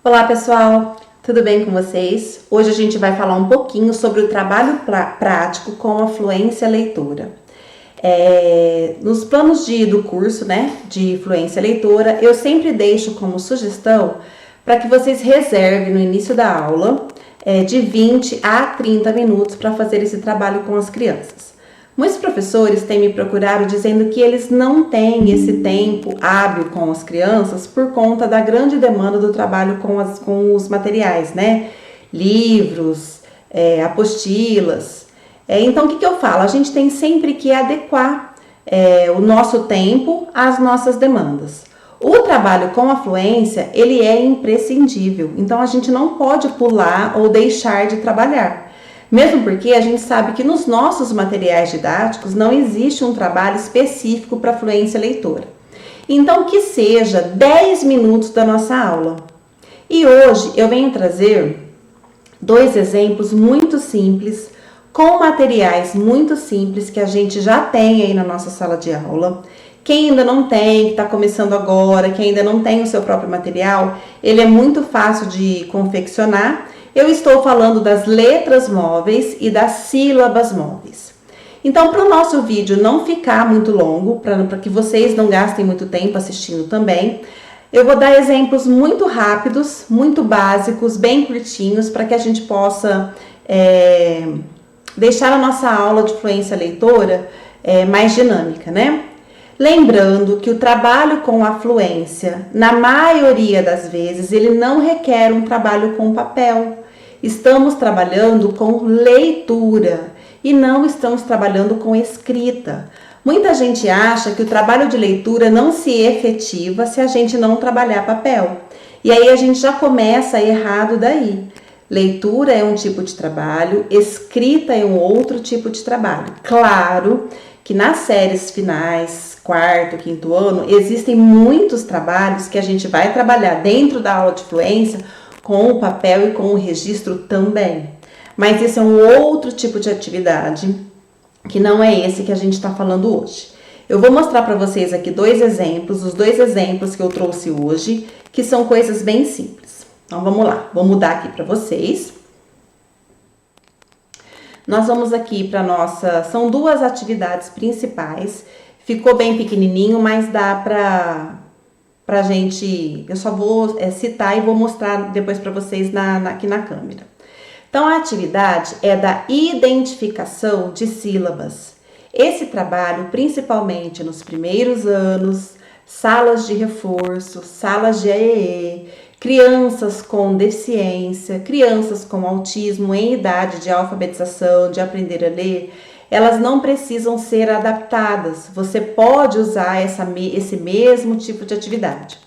Olá pessoal, tudo bem com vocês? Hoje a gente vai falar um pouquinho sobre o trabalho prático com a fluência leitora. Nos planos do curso, de fluência leitora, eu sempre deixo como sugestão para que vocês reservem no início da aula de 20 a 30 minutos para fazer esse trabalho com as crianças. Muitos professores têm me procurado dizendo que eles não têm esse tempo hábil com as crianças por conta da grande demanda do trabalho com os materiais, livros, apostilas. Então, o que eu falo? A gente tem sempre que adequar o nosso tempo às nossas demandas. O trabalho com a fluência, ele é imprescindível. Então, a gente não pode pular ou deixar de trabalhar. Mesmo porque a gente sabe que nos nossos materiais didáticos não existe um trabalho específico para fluência leitora. Então, que seja 10 minutos da nossa aula. E hoje eu venho trazer 2 exemplos muito simples, com materiais muito simples que a gente já tem aí na nossa sala de aula. Quem ainda não tem, que está começando agora, que ainda não tem o seu próprio material, ele é muito fácil de confeccionar. Eu estou falando das letras móveis e das sílabas móveis. Então, para o nosso vídeo não ficar muito longo, para que vocês não gastem muito tempo assistindo também, eu vou dar exemplos muito rápidos, muito básicos, bem curtinhos, para que a gente possa deixar a nossa aula de fluência leitora mais dinâmica, Lembrando que o trabalho com a fluência, na maioria das vezes, ele não requer um trabalho com papel. Estamos trabalhando com leitura e não estamos trabalhando com escrita. Muita gente acha que o trabalho de leitura não se efetiva se a gente não trabalhar papel. E aí a gente já começa errado daí. Leitura é um tipo de trabalho, escrita é um outro tipo de trabalho. Claro que nas séries finais, 4º, 5º ano, existem muitos trabalhos que a gente vai trabalhar dentro da aula de fluência com o papel e com o registro também. Mas esse é um outro tipo de atividade, que não é esse que a gente está falando hoje. Eu vou mostrar para vocês aqui 2 exemplos, os 2 exemplos que eu trouxe hoje, que são coisas bem simples. Então vamos lá, vou mudar aqui para vocês. Nós vamos aqui para nossa... São 2 atividades principais. Ficou bem pequenininho, mas dá pra gente... Eu só vou citar e vou mostrar depois para vocês aqui na câmera. Então, a atividade é da identificação de sílabas. Esse trabalho, principalmente nos primeiros anos, salas de reforço, salas de EEE, crianças com deficiência, crianças com autismo em idade de alfabetização, de aprender a ler, elas não precisam ser adaptadas. Você pode usar esse mesmo tipo de atividade.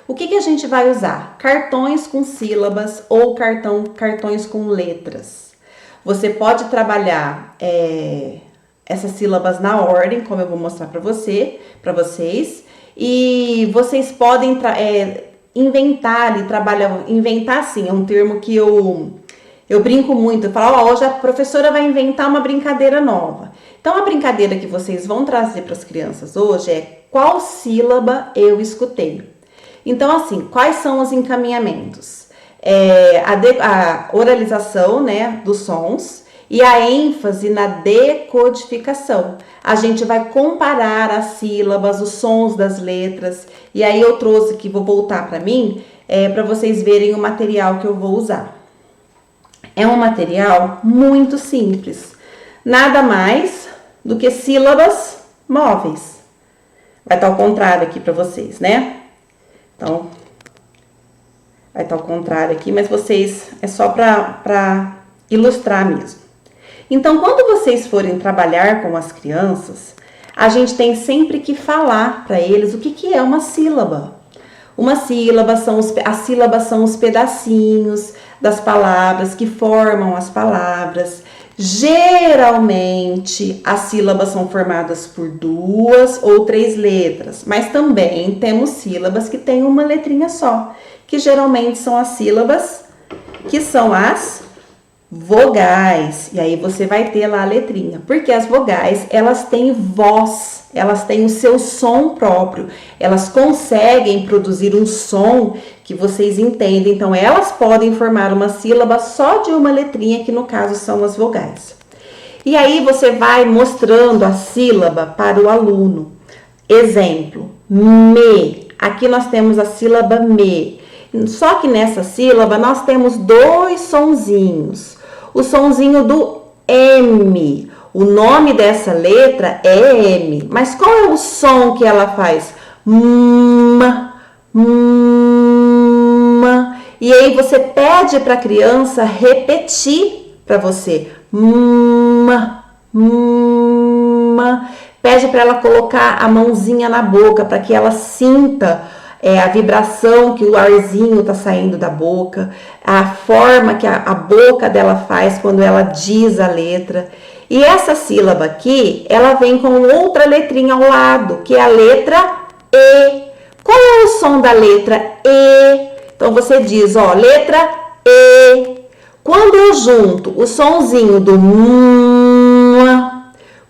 O que a gente vai usar? Cartões com sílabas ou cartões com letras. Você pode trabalhar essas sílabas na ordem, como eu vou mostrar para vocês, e vocês podem inventar ali, inventar sim, é um termo que eu brinco muito, eu falo, hoje a professora vai inventar uma brincadeira nova. Então, a brincadeira que vocês vão trazer para as crianças hoje é qual sílaba eu escutei. Então, assim, quais são os encaminhamentos? A oralização, dos sons e a ênfase na decodificação. A gente vai comparar as sílabas, os sons das letras. E aí eu trouxe aqui, vou voltar para mim, para vocês verem o material que eu vou usar. É um material muito simples, nada mais do que sílabas móveis. Vai estar ao contrário aqui para vocês, Então, vai estar ao contrário aqui, mas vocês, é só para ilustrar mesmo. Então, quando vocês forem trabalhar com as crianças, a gente tem sempre que falar para eles o que é uma sílaba. As sílabas são os pedacinhos das palavras que formam as palavras. Geralmente, as sílabas são formadas por 2 ou 3 letras, mas também temos sílabas que têm uma letrinha só, que geralmente são as sílabas que são as vogais. E aí você vai ter lá a letrinha. Porque as vogais, elas têm voz, elas têm o seu som próprio. Elas conseguem produzir um som que vocês entendem. Então, elas podem formar uma sílaba só de uma letrinha, que no caso são as vogais. E aí você vai mostrando a sílaba para o aluno. Exemplo, me. Aqui nós temos a sílaba me. Só que nessa sílaba nós temos dois sonzinhos. O sonzinho do M. O nome dessa letra é M. Mas qual é o som que ela faz? E aí você pede para a criança repetir para você. Pede para ela colocar a mãozinha na boca para que ela sinta a vibração que o arzinho está saindo da boca, a forma que a boca dela faz quando ela diz a letra. E essa sílaba aqui, ela vem com outra letrinha ao lado, que é a letra E. Qual é o som da letra E? Então você diz, ó, letra E. Quando eu junto o sonzinho do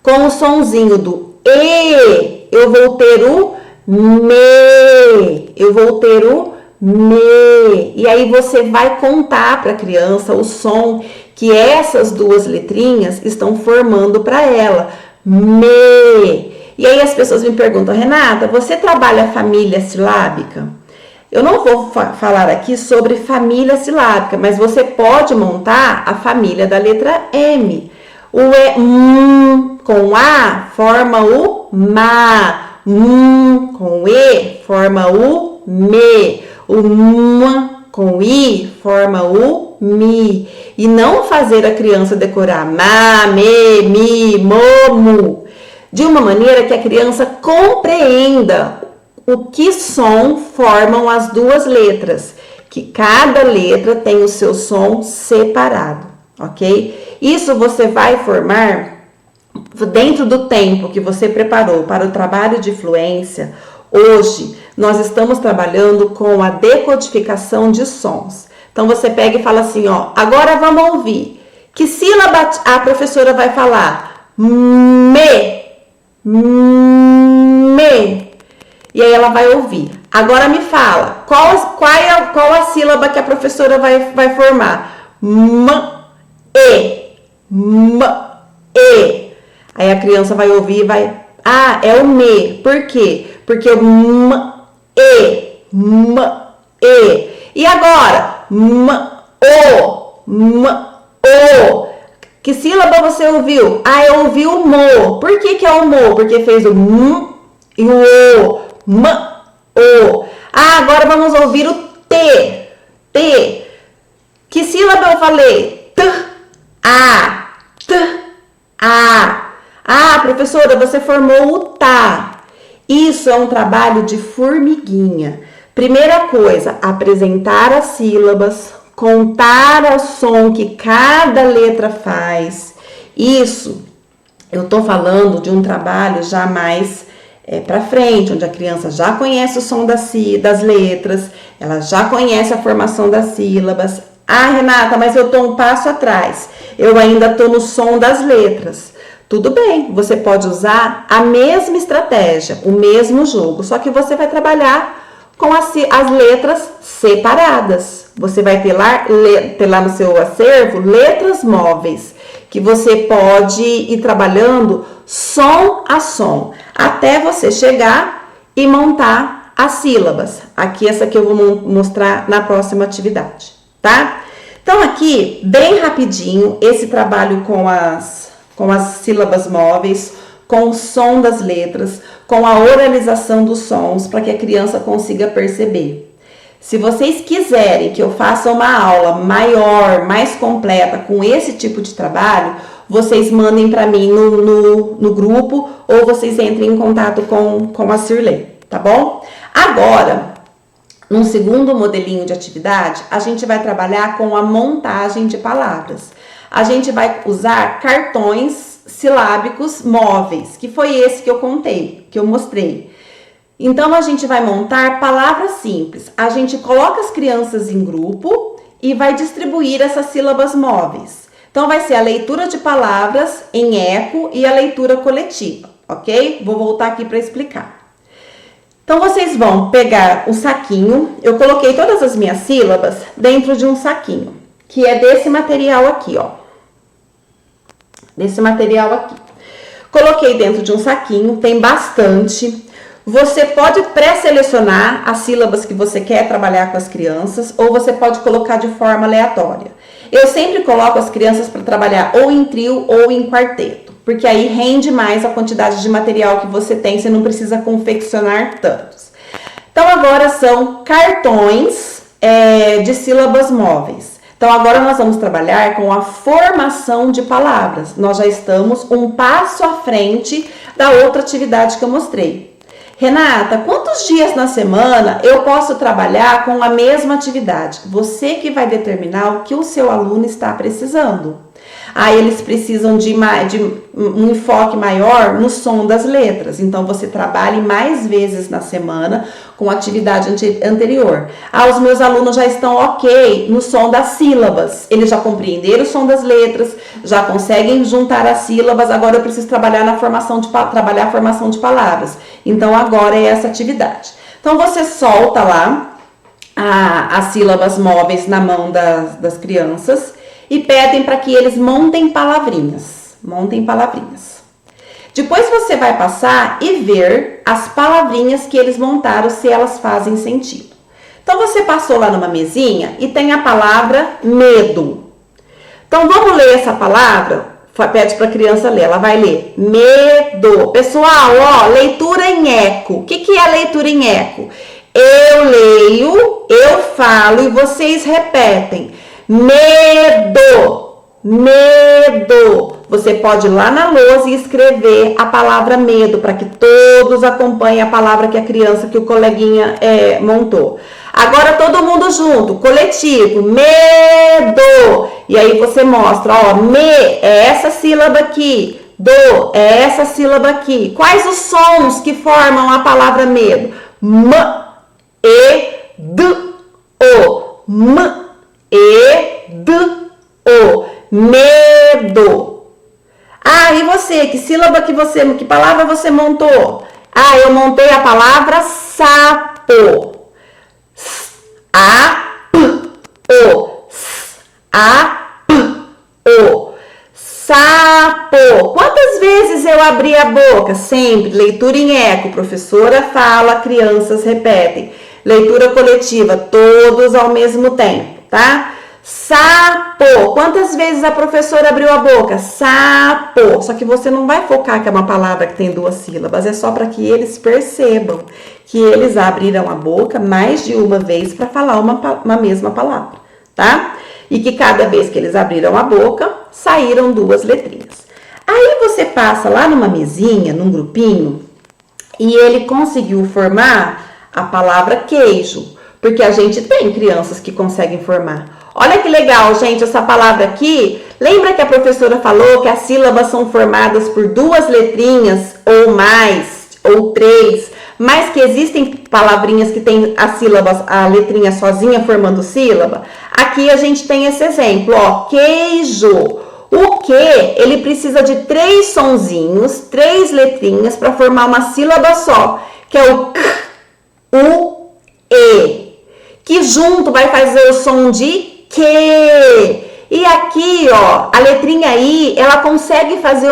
com o sonzinho do E, eu vou ter o me. Eu vou ter o me. E aí você vai contar para a criança o som que essas duas letrinhas estão formando para ela. Me. E aí as pessoas me perguntam, Renata, você trabalha a família silábica? Eu não vou falar aqui sobre família silábica, mas você pode montar a família da letra M. O E, com A forma o ma. Com E forma o me. O com I forma o mi. E não fazer a criança decorar ma, me, mi, mo, mu. De uma maneira que a criança compreenda o que som formam as duas letras. Que cada letra tem o seu som separado, ok? Isso você vai formar dentro do tempo que você preparou para o trabalho de fluência. Hoje, nós estamos trabalhando com a decodificação de sons. Então, você pega e fala assim, ó, agora vamos ouvir. Que sílaba a professora vai falar? Me. E aí ela vai ouvir. Agora me fala, qual a sílaba que a professora vai formar? E. Aí a criança vai ouvir e vai... Ah, é o me. Por quê? Porque o e. E agora? O. Que sílaba você ouviu? Ah, eu ouvi o mo. Por que é o mo? Porque fez o e o o. Ah, agora vamos ouvir o T. Que sílaba eu falei? A. Ah, professora, você formou o tá. Isso é um trabalho de formiguinha. Primeira coisa, apresentar as sílabas, contar o som que cada letra faz. Isso, eu tô falando de um trabalho já mais para frente, onde a criança já conhece o som das letras, ela já conhece a formação das sílabas. Ah, Renata, mas eu tô um passo atrás. Eu ainda tô no som das letras. Tudo bem, você pode usar a mesma estratégia, o mesmo jogo, só que você vai trabalhar com as letras separadas. Você vai ter lá no seu acervo letras móveis, que você pode ir trabalhando som a som, até você chegar e montar as sílabas. Aqui, essa aqui eu vou mostrar na próxima atividade, tá? Então, aqui, bem rapidinho, esse trabalho com as sílabas móveis, com o som das letras, com a oralização dos sons, para que a criança consiga perceber. Se vocês quiserem que eu faça uma aula maior, mais completa, com esse tipo de trabalho, vocês mandem para mim no grupo, ou vocês entrem em contato com a Cirlei, tá bom? Agora, num segundo modelinho de atividade, a gente vai trabalhar com a montagem de palavras. A gente vai usar cartões silábicos móveis, que foi esse que eu contei, que eu mostrei. Então, a gente vai montar palavras simples. A gente coloca as crianças em grupo e vai distribuir essas sílabas móveis. Então, vai ser a leitura de palavras em eco e a leitura coletiva, ok? Vou voltar aqui para explicar. Então, vocês vão pegar o saquinho. Eu coloquei todas as minhas sílabas dentro de um saquinho, que é desse material aqui, ó. Desse material aqui. Coloquei dentro de um saquinho, tem bastante. Você pode pré-selecionar as sílabas que você quer trabalhar com as crianças, ou você pode colocar de forma aleatória. Eu sempre coloco as crianças para trabalhar ou em trio ou em quarteto, porque aí rende mais a quantidade de material que você tem, você não precisa confeccionar tantos. Então, agora são cartões de sílabas móveis. Então, agora nós vamos trabalhar com a formação de palavras. Nós já estamos um passo à frente da outra atividade que eu mostrei. Renata, quantos dias na semana eu posso trabalhar com a mesma atividade? Você que vai determinar o que o seu aluno está precisando. Aí eles precisam de um enfoque maior no som das letras. Então, você trabalhe mais vezes na semana com a atividade anterior. Os meus alunos já estão ok no som das sílabas. Eles já compreenderam o som das letras, já conseguem juntar as sílabas. Agora eu preciso trabalhar a formação de palavras. Então, agora é essa atividade. Então, você solta lá as sílabas móveis na mão das crianças e pedem para que eles montem palavrinhas. Montem palavrinhas. Depois você vai passar e ver as palavrinhas que eles montaram, se elas fazem sentido. Então, você passou lá numa mesinha e tem a palavra medo. Então, vamos ler essa palavra? Pede para a criança ler, ela vai ler medo. Pessoal, ó, leitura em eco. O que é a leitura em eco? Eu leio, eu falo e vocês repetem. Medo, medo. Você pode ir lá na lousa e escrever a palavra medo para que todos acompanhem a palavra que a criança, que o coleguinha montou. Agora todo mundo junto, coletivo, medo. E aí você mostra, ó, me é essa sílaba aqui, do é essa sílaba aqui. Quais os sons que formam a palavra medo? M, e, d, o. M, e, d, o. Medo. E você? Que palavra você montou? Eu montei a palavra sapo. O. Sapo. Quantas vezes eu abri a boca? Sempre. Leitura em eco. Professora fala, crianças repetem. Leitura coletiva, todos ao mesmo tempo, tá? Sapo. Quantas vezes a professora abriu a boca? Sapo. Só que você não vai focar que é uma palavra que tem 2 sílabas. É só para que eles percebam que eles abriram a boca mais de uma vez para falar uma mesma palavra, tá? E que cada vez que eles abriram a boca, saíram 2 letrinhas. Aí você passa lá numa mesinha, num grupinho, e ele conseguiu formar a palavra queijo, porque a gente tem crianças que conseguem formar. Olha que legal, gente, essa palavra aqui. Lembra que a professora falou que as sílabas são formadas por 2 letrinhas ou mais, ou 3, mas que existem palavrinhas que tem as sílabas, a letrinha sozinha formando sílaba? Aqui a gente tem esse exemplo, ó, queijo. O que? Ele precisa de 3 sonzinhos, 3 letrinhas para formar uma sílaba só, que é o k, u, e, que junto vai fazer o som de que. E aqui, ó, a letrinha I, ela consegue fazer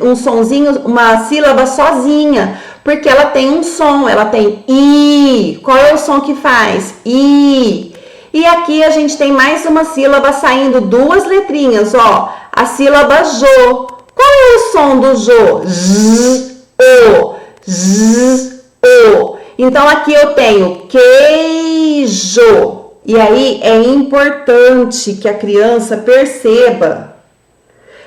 um sonzinho, uma sílaba sozinha, porque ela tem um som, ela tem I. Qual é o som que faz? I. E aqui a gente tem mais uma sílaba saindo 2 letrinhas, ó, a sílaba Jo. Qual é o som do Jo? Z, O, Z, O. Então, aqui eu tenho queijo. E aí, é importante que a criança perceba.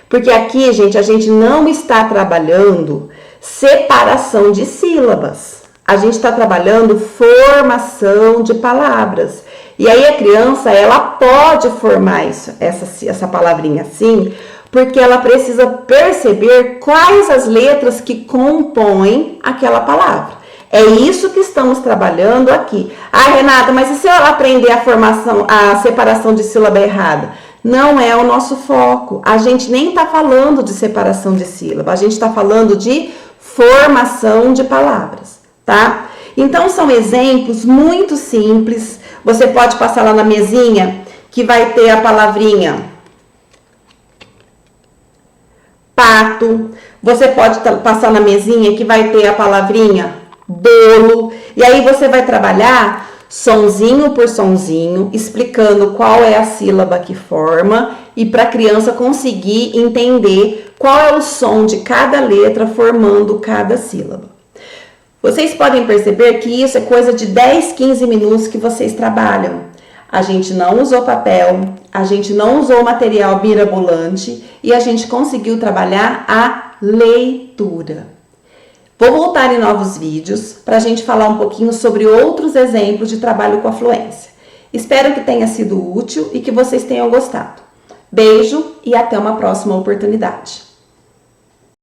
Porque aqui, gente, a gente não está trabalhando separação de sílabas. A gente está trabalhando formação de palavras. E aí, a criança, ela pode formar essa palavrinha assim, porque ela precisa perceber quais as letras que compõem aquela palavra. É isso que estamos trabalhando aqui. Renata, mas e se eu aprender a separação de sílaba errada? não é o nosso foco. A gente nem está falando de separação de sílaba, a gente está falando de formação de palavras, tá? Então, são exemplos muito simples. Você pode passar lá na mesinha que vai ter a palavrinha pato. Você pode passar na mesinha que vai ter a palavrinha bolo. E aí você vai trabalhar sonzinho por sonzinho, explicando qual é a sílaba que forma e para a criança conseguir entender qual é o som de cada letra formando cada sílaba. Vocês podem perceber que isso é coisa de 10, 15 minutos que vocês trabalham. A gente não usou papel, a gente não usou material mirabolante e a gente conseguiu trabalhar a leitura. Vou voltar em novos vídeos para a gente falar um pouquinho sobre outros exemplos de trabalho com a fluência. Espero que tenha sido útil e que vocês tenham gostado. Beijo e até uma próxima oportunidade.